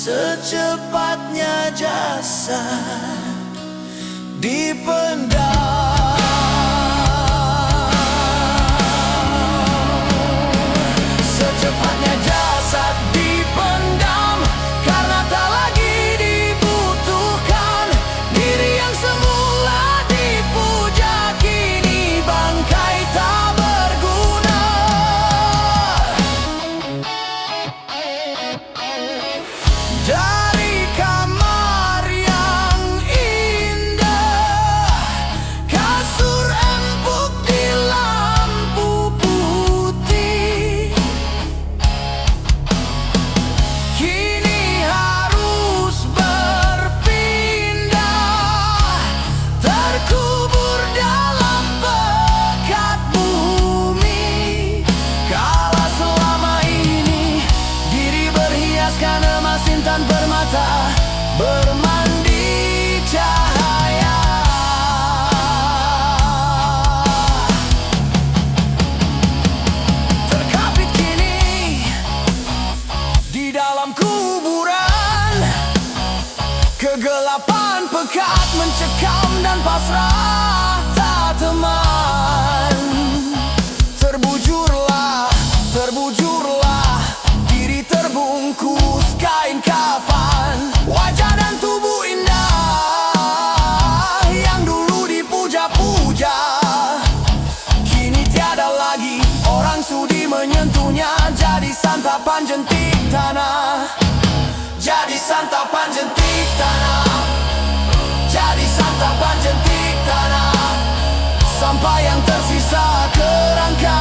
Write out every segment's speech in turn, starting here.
Secepatnya jasad dipendam, secepatnya jasad dipendam, karena tak lagi dibutuhkan. Diri yang semula dipuja kini bangkai tak berguna. Dari kamar yang indah, kasur empuk di lampu putih, kini harus berpindah, terkubur dalam pekat bumi. Kala selama ini diri berhiaskan emas intan permata, bermandi cahaya. Terkapit kini di dalam kuburan, kegelapan pekat mencekam dan pasrah tak teman. Terbujurlah, terbujurlah, diri terbungkus kain kafan. Wajah dan tubuh indah yang dulu dipuja-puja, kini tiada lagi orang sudi menyentuhnya. Jadi santapan jentik tanah, jadi santapan jentik tanah, jadi santapan jentik tanah, sampai yang tersisa kerangka.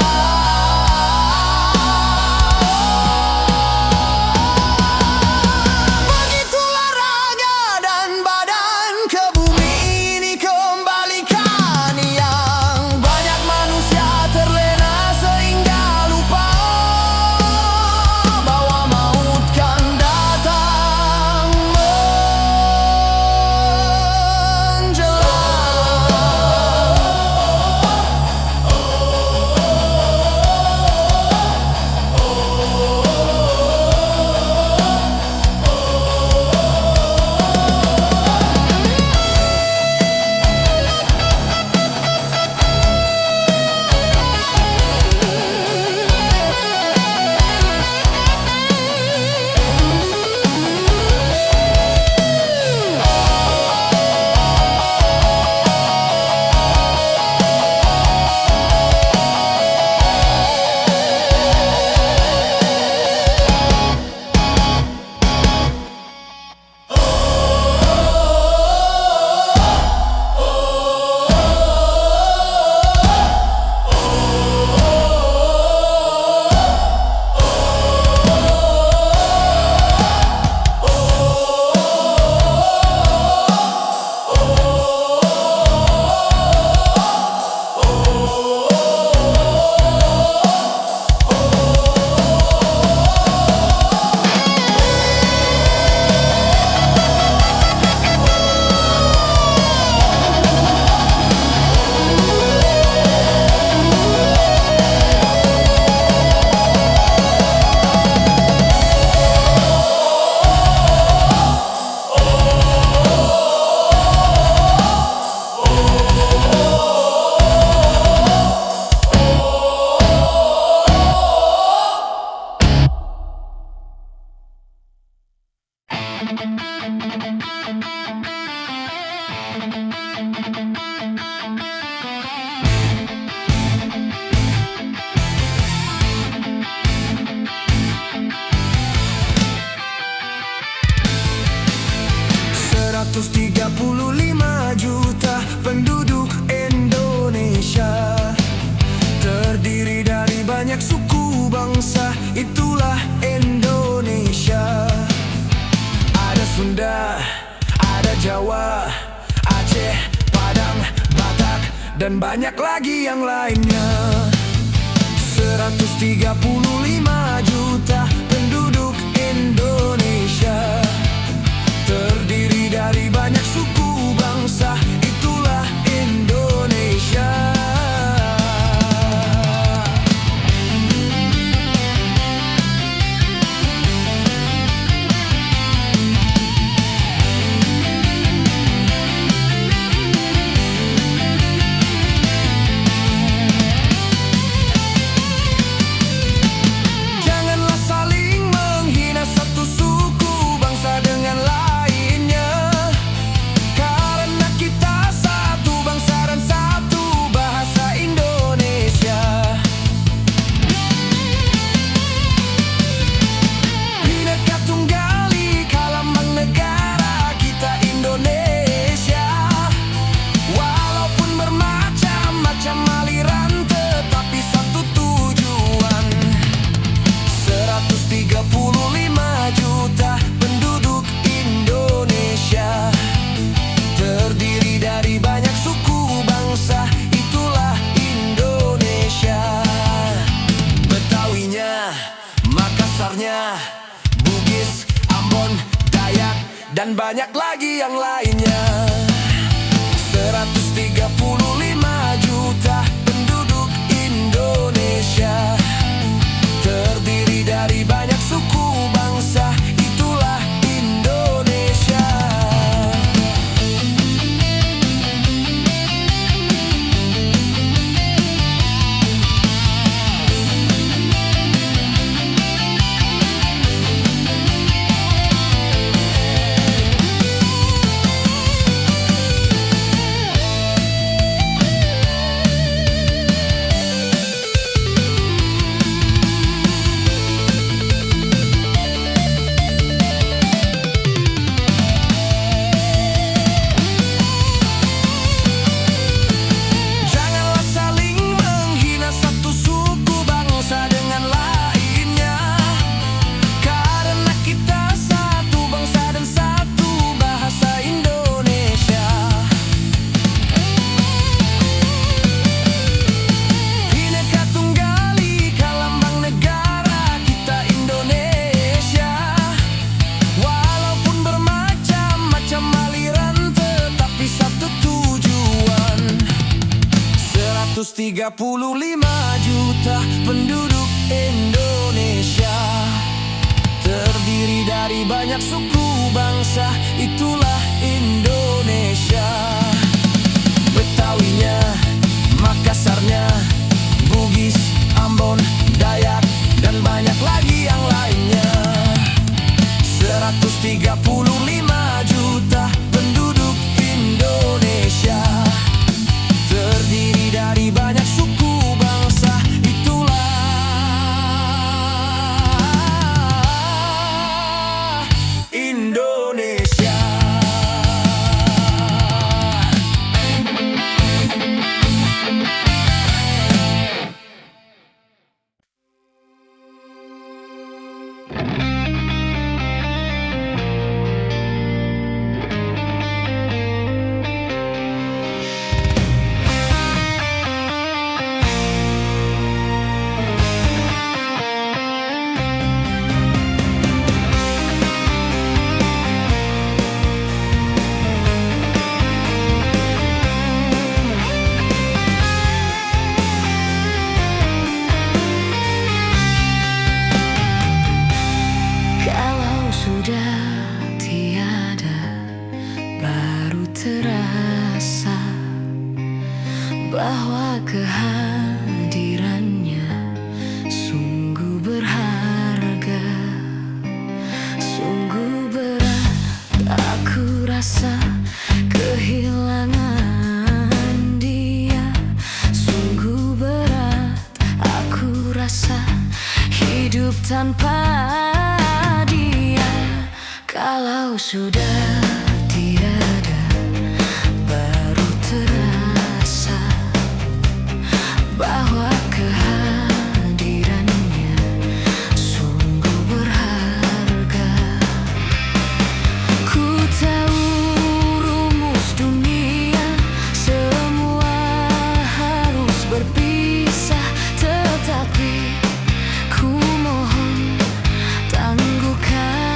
Begitulah raga dan badan ke bumi ini kembalikan. Yang banyak manusia terlena sehingga lupa bahwa maut kan datang juta penduduk Indonesia, terdiri dari banyak suku bangsa, itulah Indonesia. Ada Sunda, ada Jawa, Aceh, Padang, Batak, dan banyak lagi yang lainnya. 135 juta penduduk Indonesia, terdiri dari banyak suku bangsa, itulah Indonesia. dan banyak lagi yang lainnya. 135 juta penduduk Indonesia, terdiri dari banyak suku bangsa, itulah Indonesia. Tiga puluh lima juta penduduk Indonesia, terdiri dari banyak suku bangsa, itulah Indonesia. Betawinya, Makassarnya, Bugis, Ambon, Dayak, dan banyak lagi yang lainnya. 135 juta penduduk Indonesia, terdiri dari banyak suku bangsa, itulah Indonesia. Terasa bahwa kehadirannya sungguh berharga, sungguh berat aku rasa kehilangan dia, sungguh berat aku rasa hidup tanpa dia. Kalau sudah tiada, baru terasa bahwa kehadirannya sungguh berharga. Ku tahu rumus dunia, semua harus berpisah, tetapi ku mohon tangguhkanlah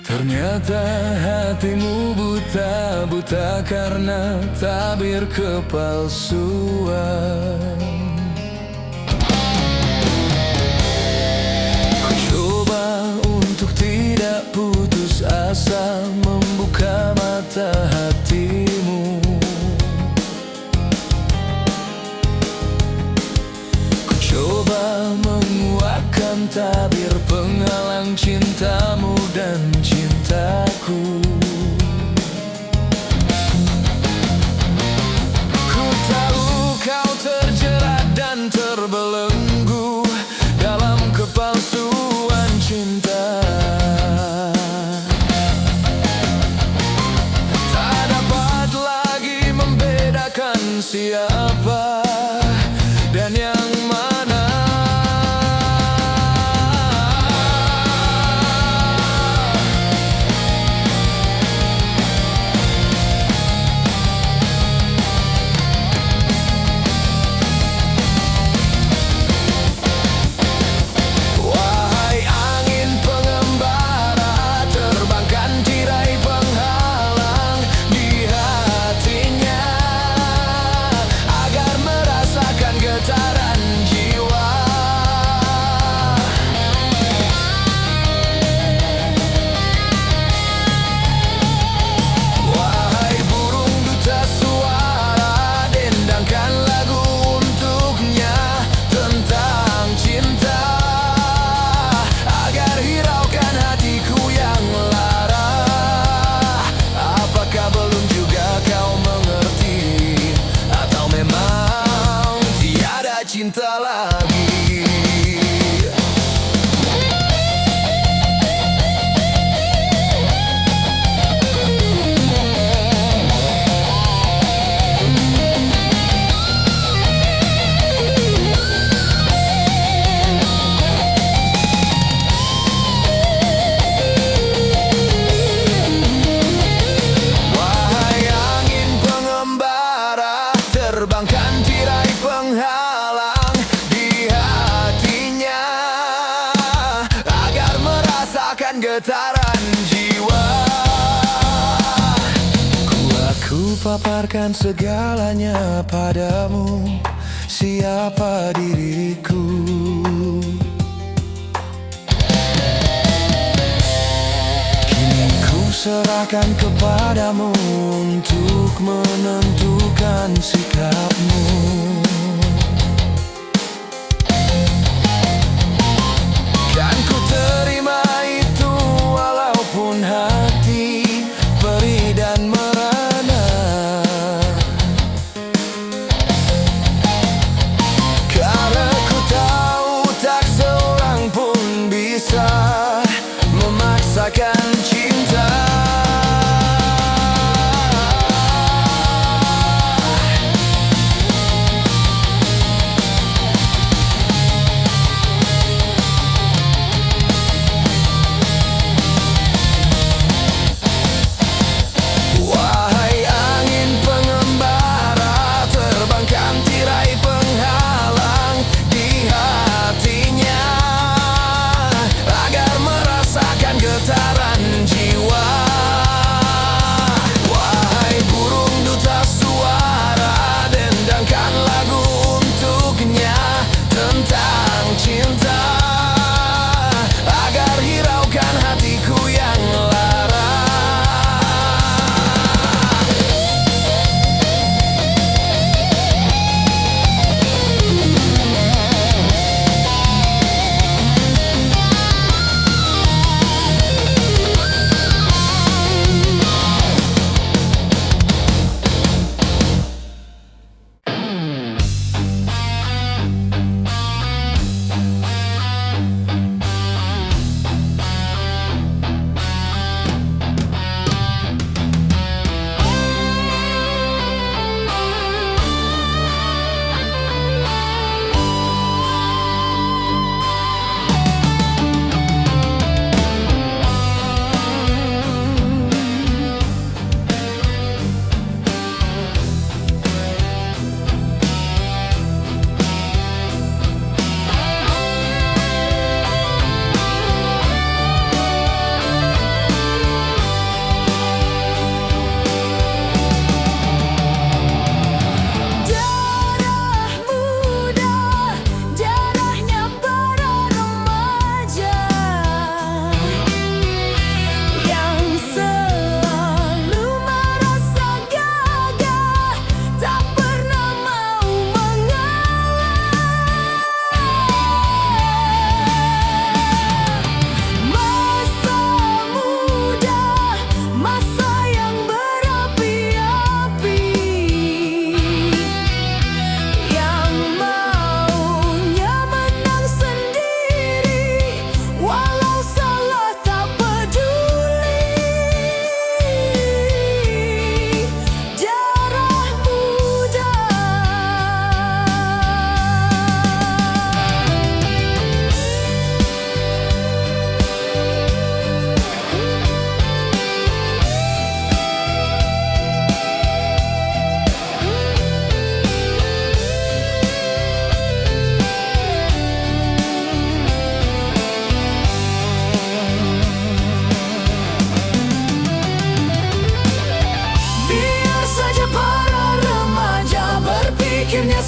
Ternyata hatimu buta karena tabir kepalsuan. Ku coba untuk tidak putus asa, membuka mata hatimu. Ku coba menguatkan tabir penghalang cintamu dan cintaku. Ku tahu kau terjerat dan terbelenggu dalam kepalsuan cinta. Tak dapat lagi membedakan siapa dan yang mana. Cinta lagi. Wahai angin pengembara, terbangkan tirai penghalang di hatinya agar merasakan getaran jiwa. Aku paparkan segalanya padamu, siapa diriku. Kini ku serahkan kepadamu untuk menentukan sikapmu. Kan ku terima itu walaupun hati perih dan merana, karena ku tahu tak seorang pun bisa memaksakan cinta.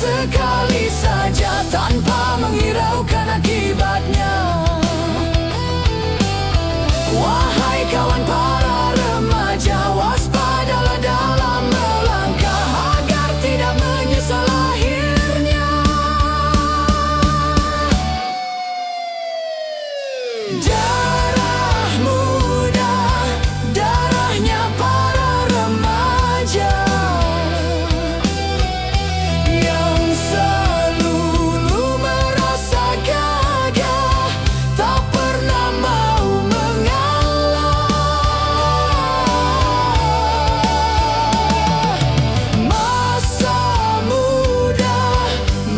sekali saja tanpa menghiraukan akibatnya. Wahai kawan para remaja, waspadalah dalam melangkah agar tidak menyesal akhirnya. Darah muda, darahnya para remaja yang selalu merasa gagah, tak pernah mau mengalah. Masa muda,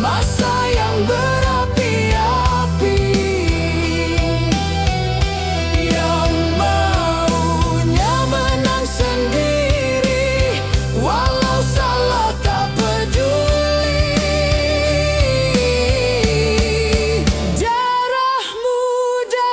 masa yang berapi-api, yang maunya menang sendiri, walau salah tak peduli. Darah muda.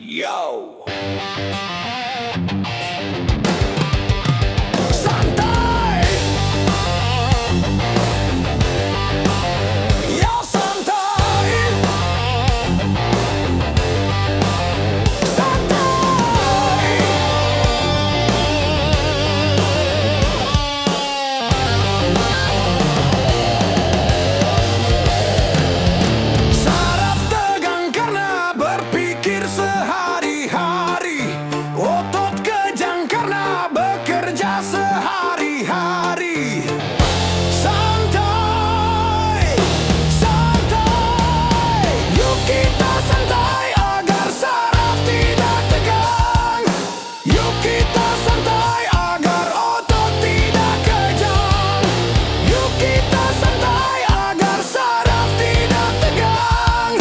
Yo. Santai. Yo, santai. Santai. Saraf tegang karena berpikir sehari-hari, otot kejang karena bekerja sehari-hari. Santai, santai, yuk kita santai agar saraf tidak tegang. Yuk kita santai agar otot tidak kejang. Yuk kita santai agar saraf tidak tegang.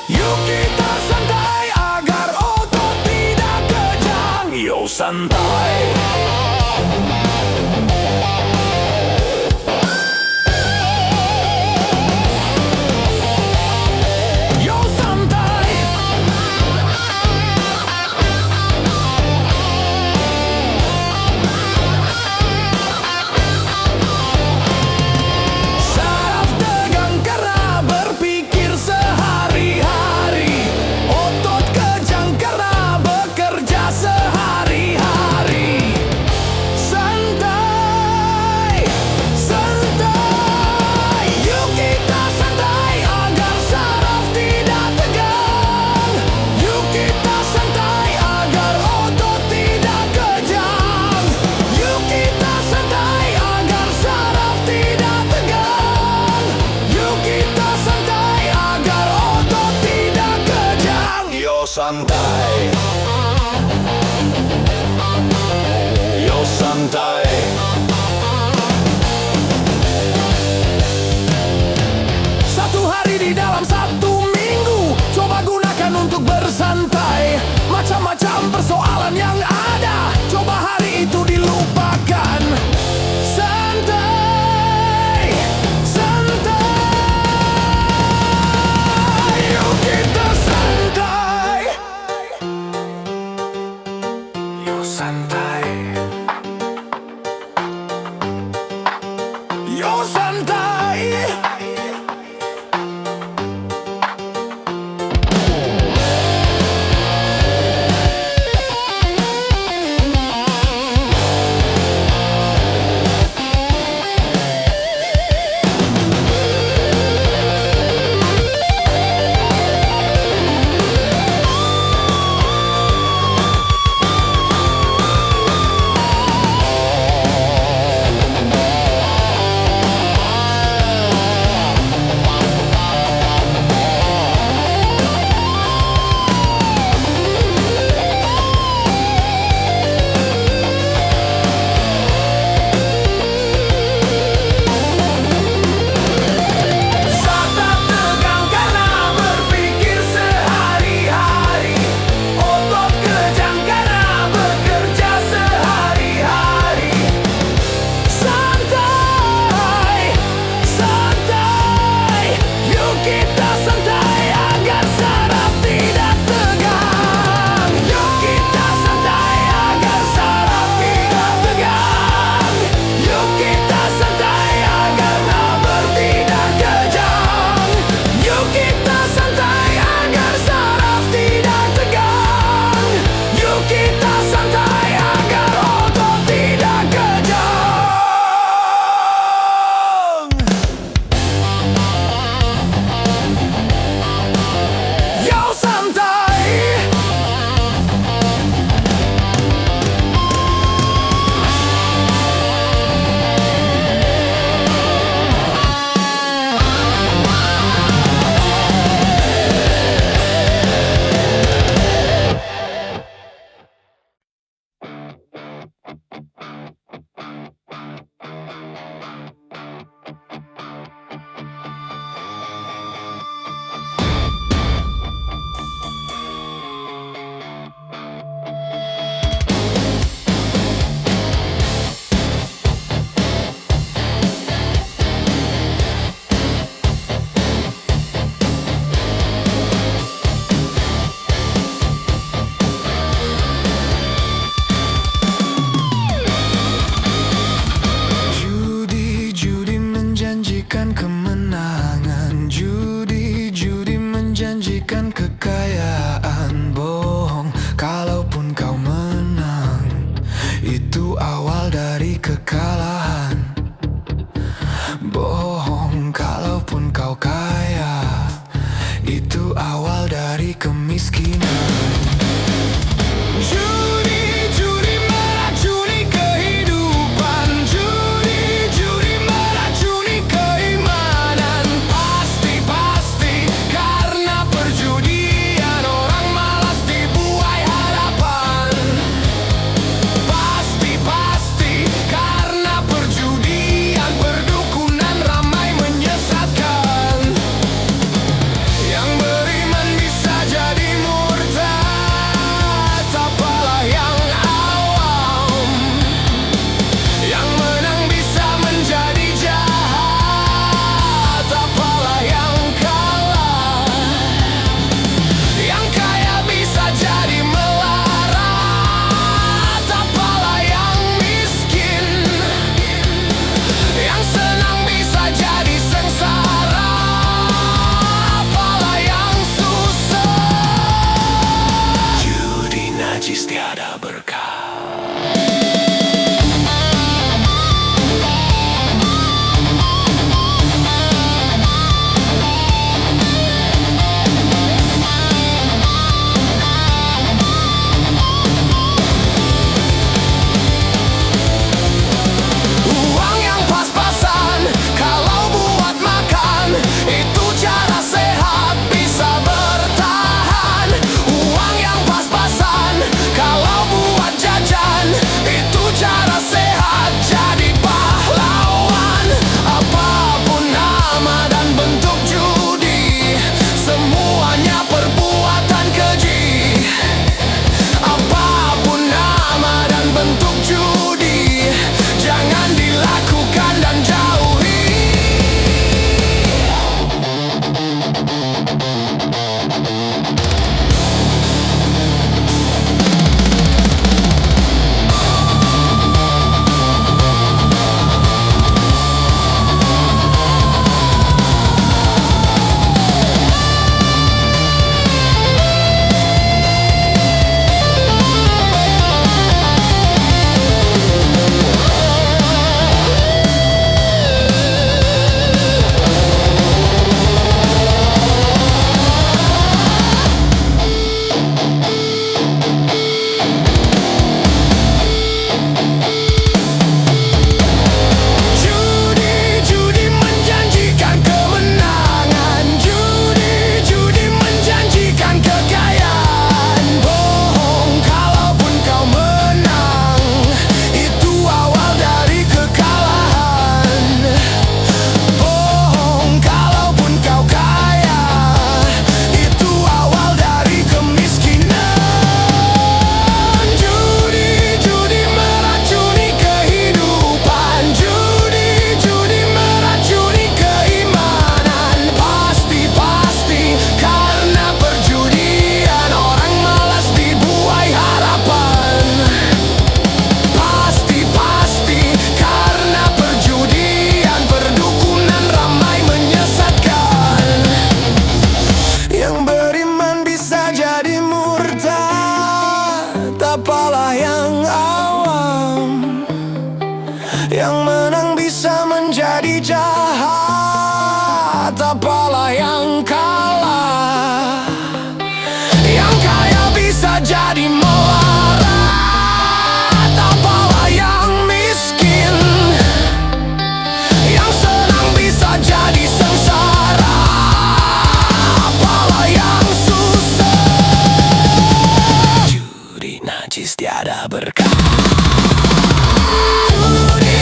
Yuk kita santai agar otot tidak kejang. Yo, santai. Yo, santai. Saraf tegang karena berpikir sehari-hari, otot kejang karena bekerja sehari-hari. Itu awal dari kekalahan. Bohong kalaupun kau kaya. Itu awal dari kemiskinan. Judi, judi meracuni kehidupan. Judi, judi meracuni keimanan. Pasti, pasti karena perjudian orang malas dibuai harapan. Pasti, pasti karena perjudian perdukunan ramai menyesatkan. Yang beriman bisa jadi murtad, apalah yang awam. Yang menang bisa menjadi jahat, apalah yang kalah. Yang kaya bisa jadi melarat, apalah yang miskin. Yang senang bisa jadi sengsara, apalah yang susah. Judi najis tiada berkah. Uang yang pas-pasan kalau buat makan, itu cara sehat bisa bertahan. Uang yang pas-pasan kalau buat jajan, itu cara sehat jadi pahlawan. Apapun nama dan bentuk judi, semuanya perbuatan keji. Apapun nama dan bentuk judi, jangan dilakukan dan jauhi. Judi, judi menjanjikan kemenangan. Judi, judi menjanjikan kekayaan. Bohong kalaupun kau menang, itu awal dari kekalahan. Bohong kalaupun kau kaya, itu awal dari kemiskinan. Judi, judi meracuni kehidupan. Judi, judi meracuni keimanan. Pasti, pasti karena perjudian orang malas dibuai harapan. Pasti, pasti karena perjudian perdukunan ramai menyesatkan. Yang beriman bisa jadi murtad, apalah yang awam. Yang menang bisa menjadi jahat, apalah yang kalah. Yang kaya bisa jadi melarat, apalah yang miskin. Yang senang bisa jadi sengsara, apalah yang susah. Judi najis tiada berkah. Judi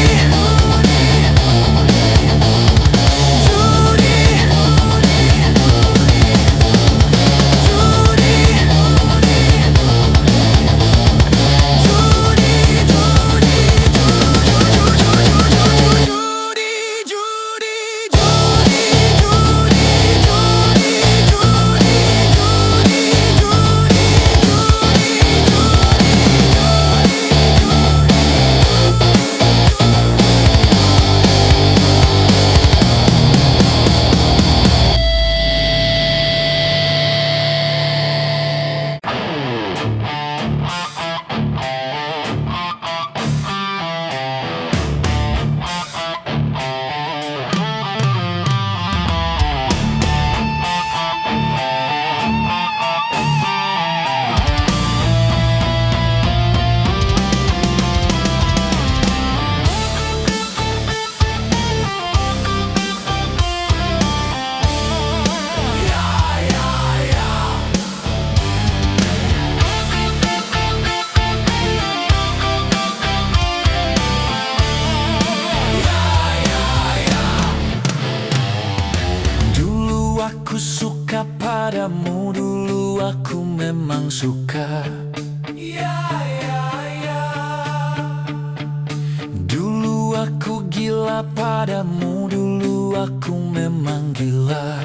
suka padamu, dulu aku memang gila.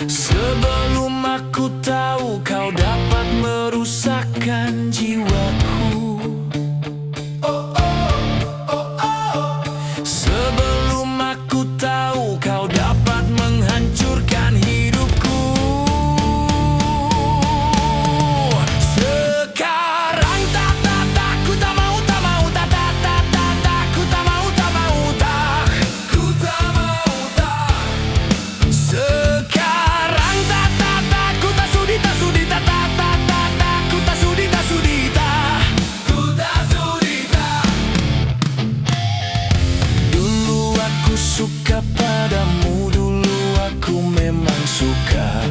Sebelum aku tahu kau dapat merusakkan jiwaku. Sebelum aku tahu kau dapat menghancurkan hidupku. Sekarang tak ku tak mau, tak mau, tak ku tak mau, tak mau, tak ku tak mau, tak. Sekarang tak ku tak sudi, tak sudi, tak ku tak sudi, tak sudi, tak ku tak sudi, tak. Dulu aku suka padamu, dulu aku memang suka.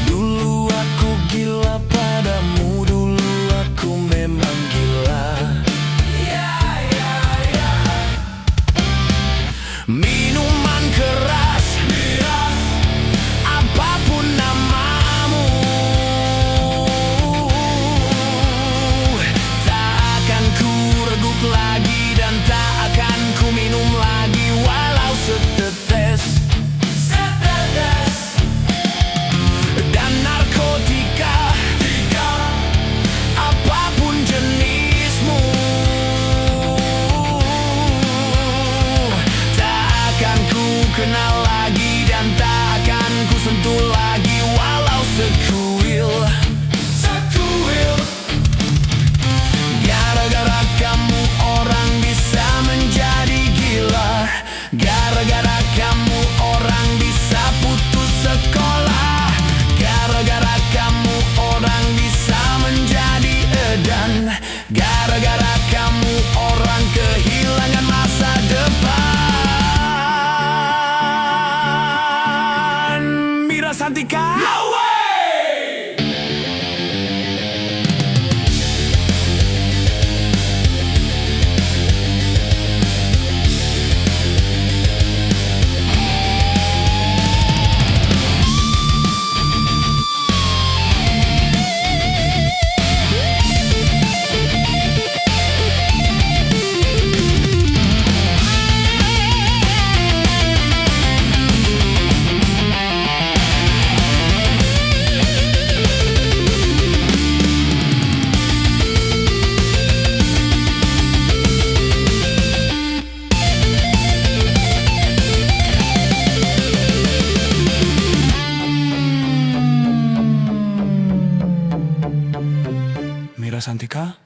Dulu aku gila padamu, dulu aku memang gila. Minuman keras, apapun namamu, tak akan ku reguk lagi dan tak akan ku minum lagi walau setetes. Dan narkotika, apapun jenismu, tak akan ku kenal lagi dan tak akan ku sentuh lagi walau sekuil. Gara-gara kamu orang bisa menjadi gila. Gara-gara kamu orang bisa putus sekolah. Gara-gara kamu orang bisa menjadi edan. Gara-gara kamu orang kehilangan masa depan. Mira Santika, no way! Mira Santika?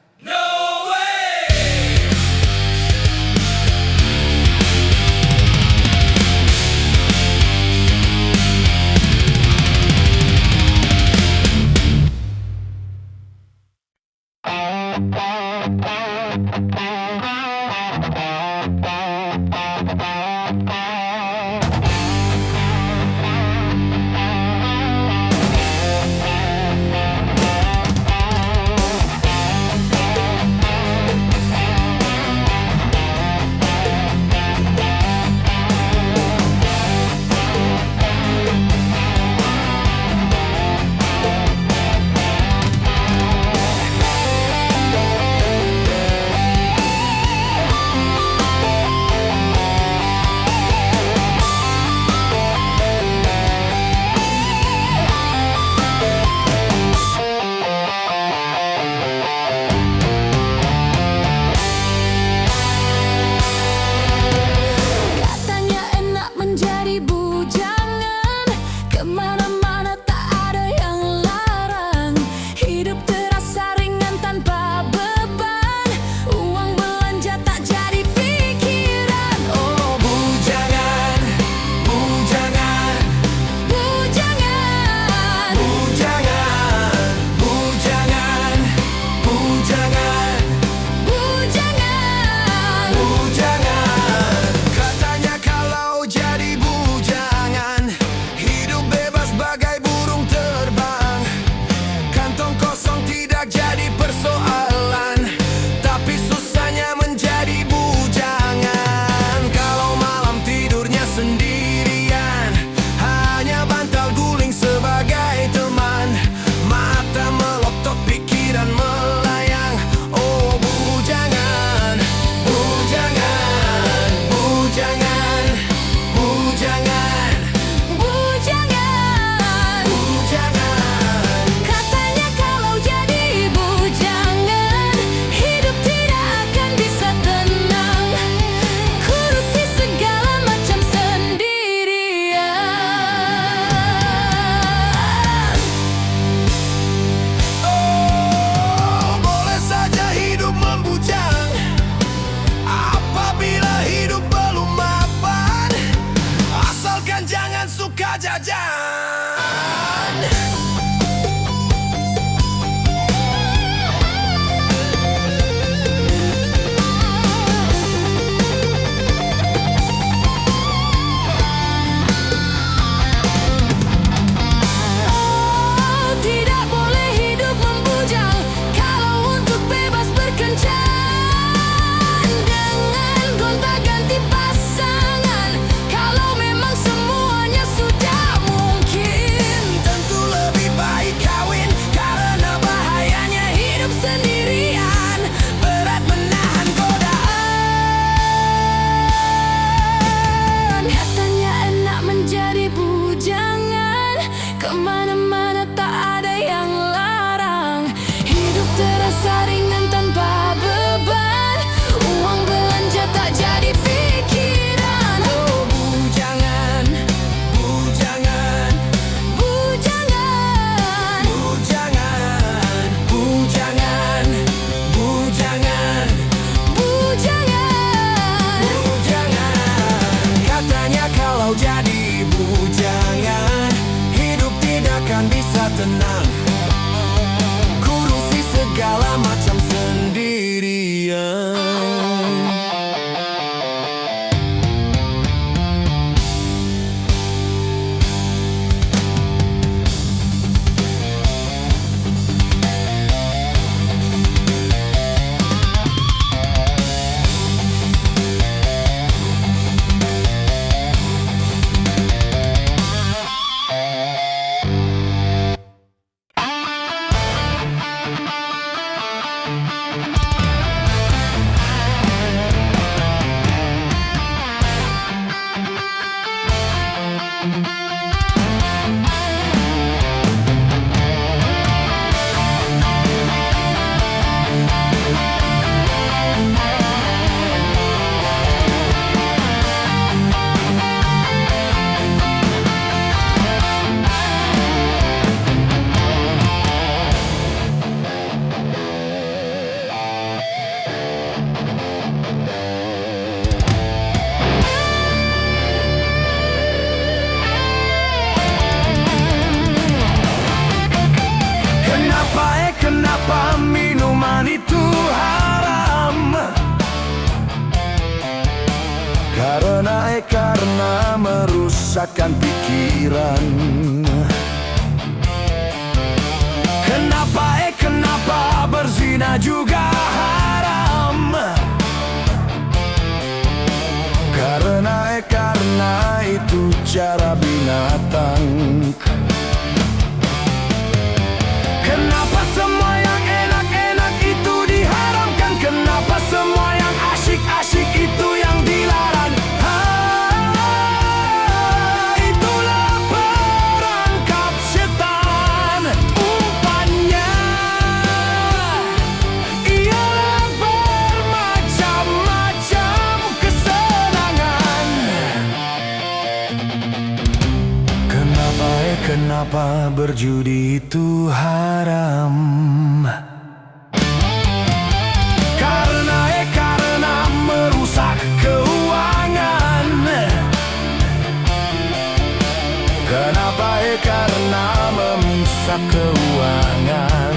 Kemana-mana tak ada yang larang. Hidup terasa ringan tanpa beban. Uang belanja tak jadi pikiran. Oh bujangan, bujangan, Bujangan, bujangan, bujangan, bujangan, bujangan. bujangan. Katanya kalau jadi bujangan, hidup tidak akan bisa tenang. Kurusi segala macam sendirian. Kenapa minuman itu haram? Karena merusakkan pikiran. Kenapa berzina juga haram? Karena itu cara binatang. Kenapa semua yang enak-enak itu diharamkan? Kenapa semua yang asyik-asyik itu yang dilarang? Itulah perangkap setan. Umpannya ialah bermacam-macam kesenangan. Kenapa berjudi itu haram? Karena merusak keuangan. Karena merusak keuangan.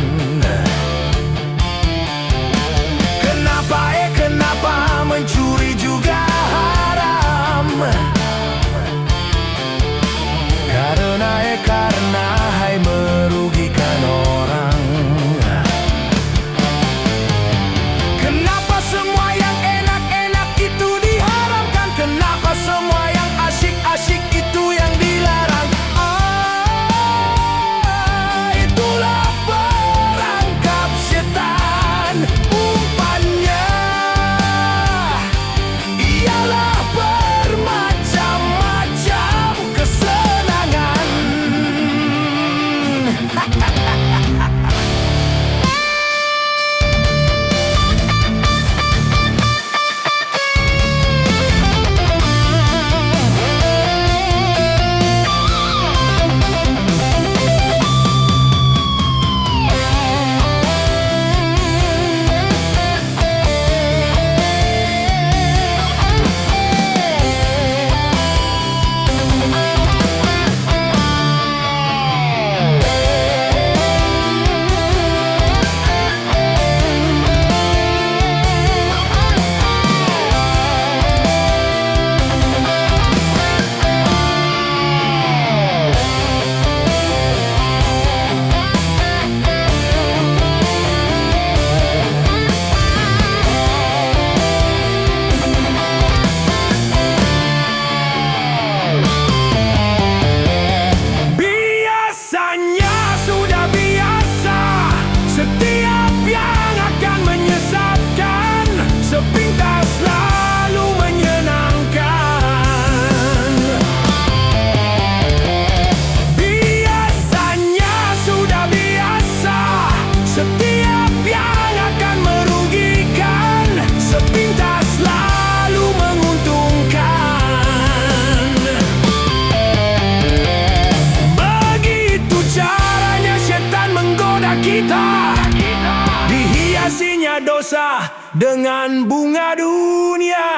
Kenapa mencuri juga haram? Karena hai merugikan orang. Kenapa semua yang enak-enak itu diharamkan? Kenapa semua yang asyik-asyik itu yang dilarang? Itulah perangkap setan. Umpannya ialah bermacam-macam kesenangan. dosa dengan bunga dunia.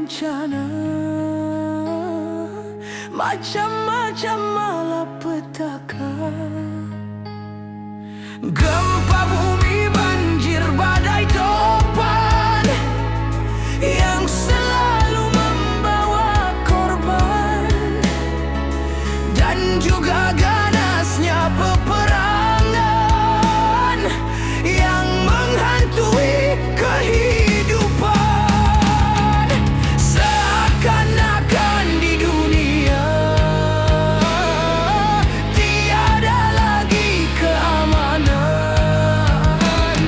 bencana, macam-macam malapetaka. Gempa bumi, banjir, badai, topan yang selalu membawa korban, dan juga ganasnya peperangan yang menghantui kehidupan. Seakan-akan di dunia tiada lagi keamanan.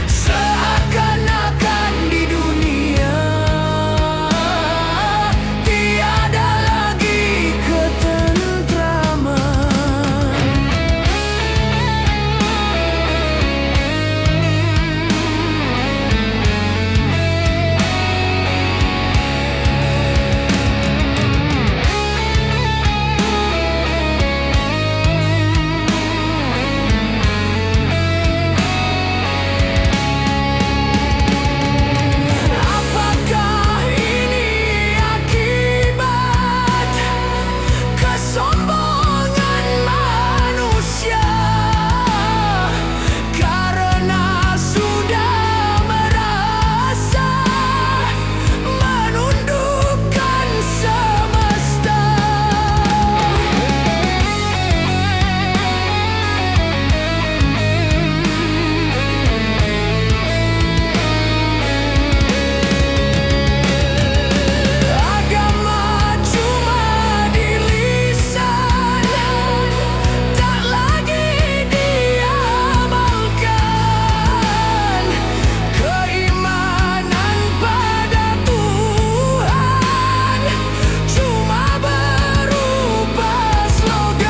Seakan-akan di dunia tiada lagi ketentraman. Apakah ini akibat kesombongan manusia karena sudah merasa menundukkan semesta? Agama cuma di lisan, tak lagi diamalkan. Keimanan pada Tuhan cuma berupa slogan.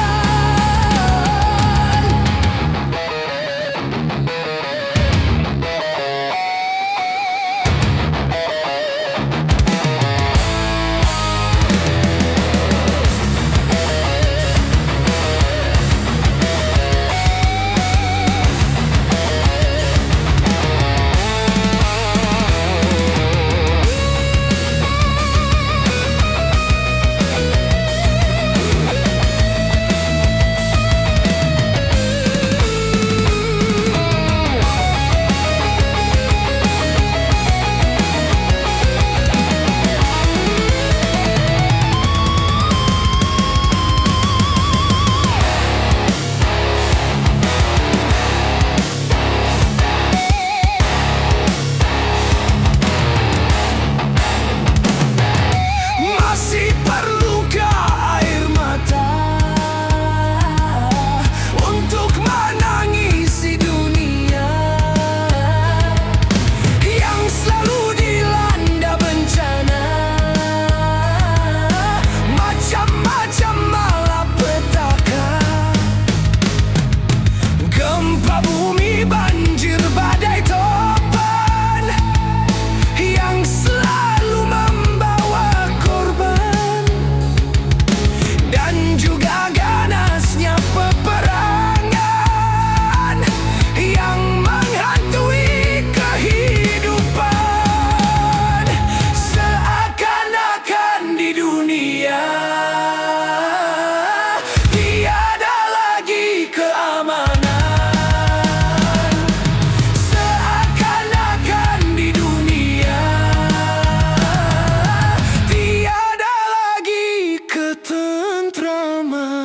Masih perlukah air mata untuk menangisi dunia yang selalu dilanda bencana, macam-macam malapetaka. Gempa bumi, banjir, badai, topan yang selalu membawa korban, dan juga ganasnya peperangan yang menghantui kehidupan. Seakan-akan di dunia tiada lagi keamanan. Seakan-akan di dunia tiada lagi ketentraman.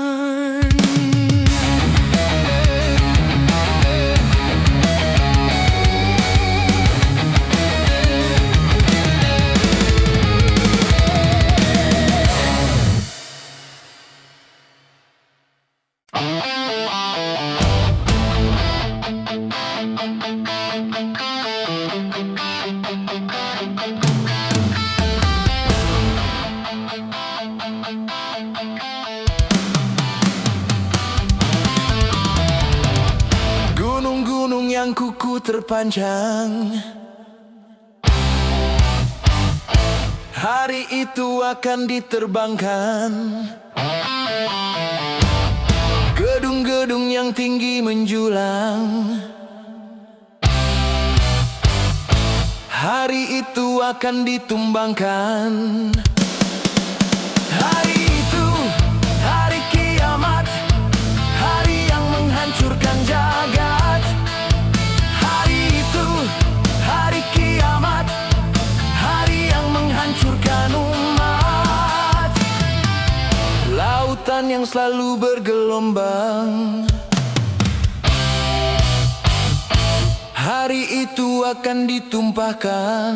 Gunung-gunung yang kuku terpanjang, hari itu akan diterbangkan. Gedung-gedung yang tinggi menjulang, hari itu akan ditumbangkan. Hari itu, hari kiamat, hari yang menghancurkan jagat. Hari itu, hari kiamat, hari yang menghancurkan umat. Lautan yang selalu bergelombang, hari itu akan ditumpahkan.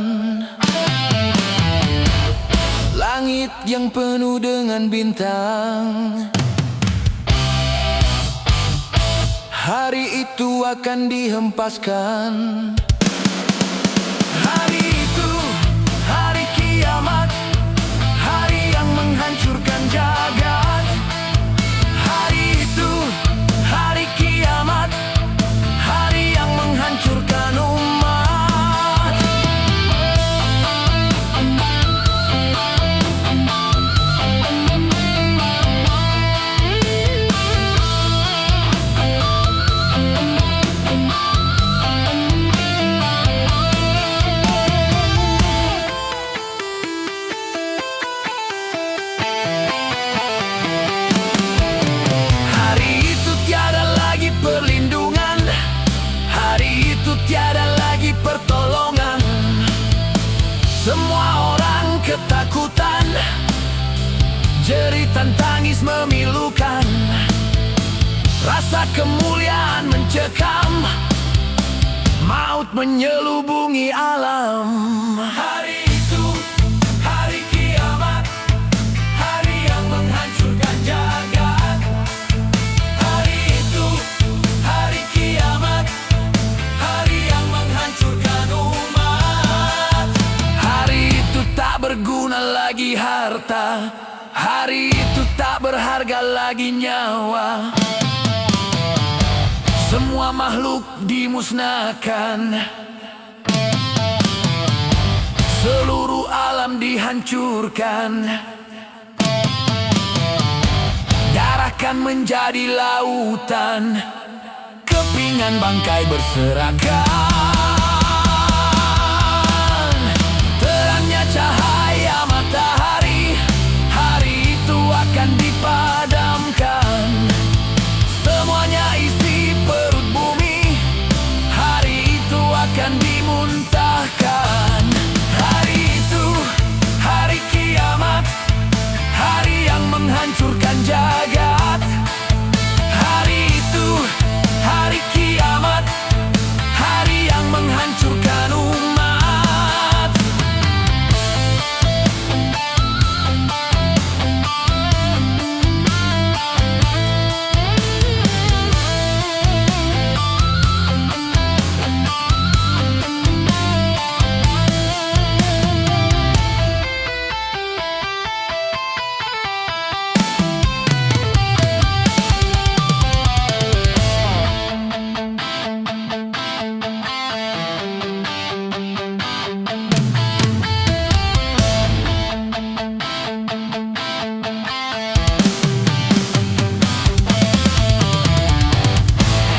Langit yang penuh dengan bintang, hari itu akan dihempaskan. Hari itu, hari kiamat, hari yang menghancurkan jagat. Hari itu, hari kiamat, hari yang menghancurkan umat. Hari itu tiada lagi perlindungan, hari itu tiada lagi pertolongan. Semua orang ketakutan, jeritan tangis memilukan. Rasa kemuliaan mencekam, maut menyelubungi alam. Hari itu, hari kiamat, hari yang menghancurkan jagat. Hari itu, hari kiamat, hari yang menghancurkan umat. Hari itu tak berguna lagi harta, hari itu tak berharga lagi nyawa. Semua makhluk dimusnahkan, seluruh alam dihancurkan. Darah kan menjadi lautan, kepingan bangkai berserakan. Terangnya cahaya matahari, hari itu akan dipadamkan. Semuanya isi perut bumi, hari itu akan dimuntahkan. Hari itu, hari kiamat, hari yang menghancurkan jagat. Hari itu, hari kiamat, hari yang menghancurkan umat.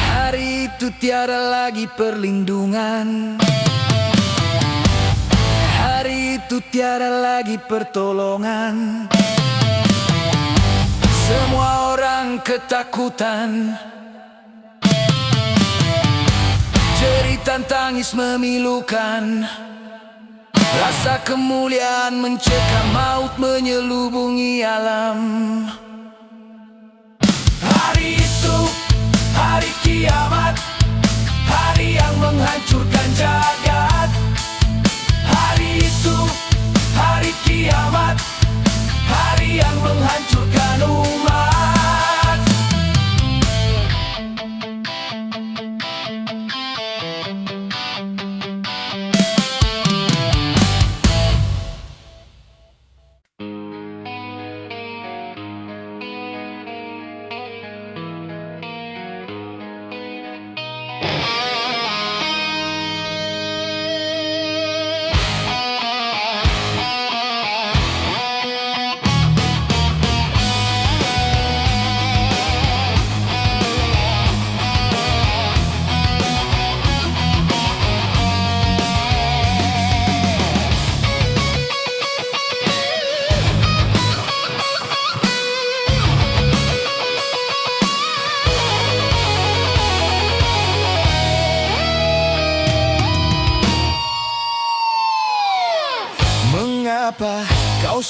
Hari itu tiada lagi perlindungan, hari itu tiada lagi pertolongan. Semua orang ketakutan, jeritan tangis memilukan. Rasa kemuliaan mencekam, maut menyelubungi alam. Hari itu, hari kiamat, hari yang menghancurkan jagat. Hari itu, hari kiamat, hari yang menghancurkan umat.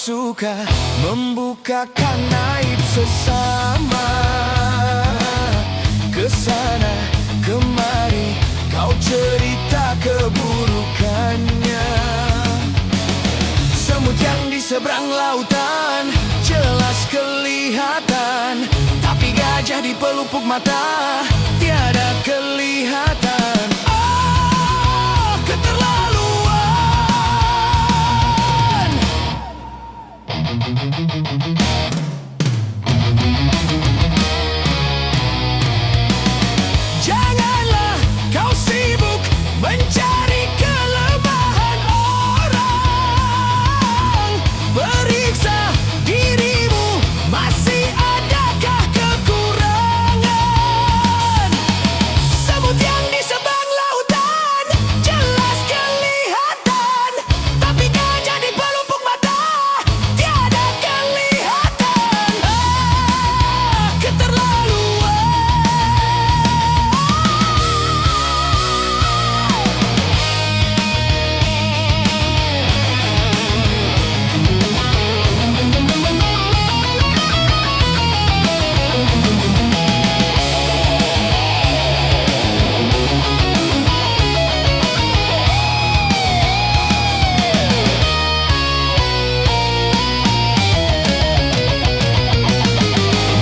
suka membukakan aib sesama. Kesana kemari kau cerita keburukannya. Semut yang di seberang lautan jelas kelihatan, tapi gajah di pelupuk mata tiada kelihatan. Oh, keterlaluan. Janganlah kau sibuk mencari kelemahan orang. Periksa dirimu, masih adakah kekurangan? Semut yang di seberang lautan jelas kelihatan, tapi gajah di pelupuk mata tiada kelihatan. Ah, keterlaluan.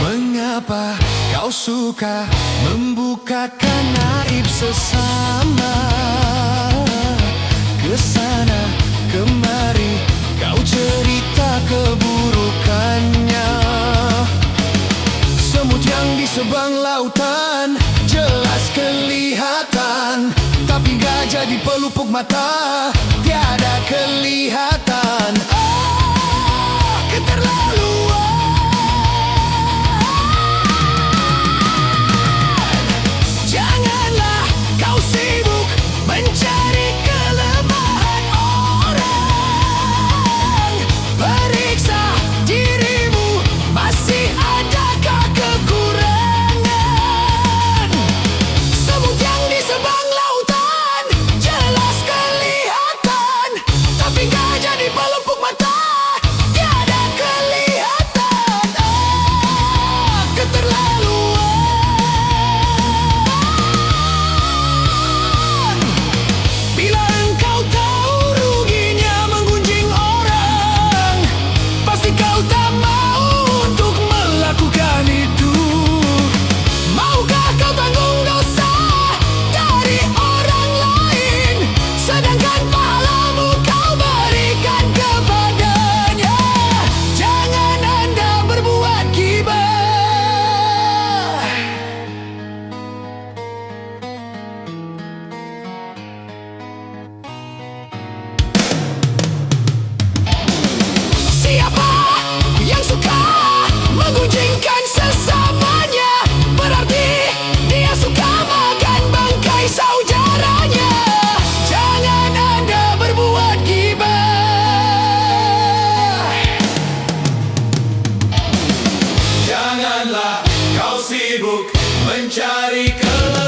Mengapa kau suka membukakan aib sesama? Kesana kemari kau cerita keburukannya. Semut yang di seberang lautan jelas kelihatan, tapi gajah di pelupuk mata tiada kelihatan. Oh, keterlaluan. Janganlah kau sibuk mencari kelemahan orang. Periksa dirimu, masih adakah kekurangan? Semut yang di seberang lautan jelas kelihatan, tapi gajah di pelupuk mata tiada kelihatan. Ah, keterlaluan. Bila engkau tahu ruginya menggunjing orang, pasti kau tak mau untuk melakukan itu. Maukah kau tanggung dosa dari orang lain, sedangkan pahalamu kau berikan kepadanya? Jangan Anda berbuat gibah. Siapa yang suka menggunjingkan sesamanya, berarti dia suka makan bangkai saudaranya. Jangan Anda berbuat gibah. Janganlah kau sibuk mencari kelemahan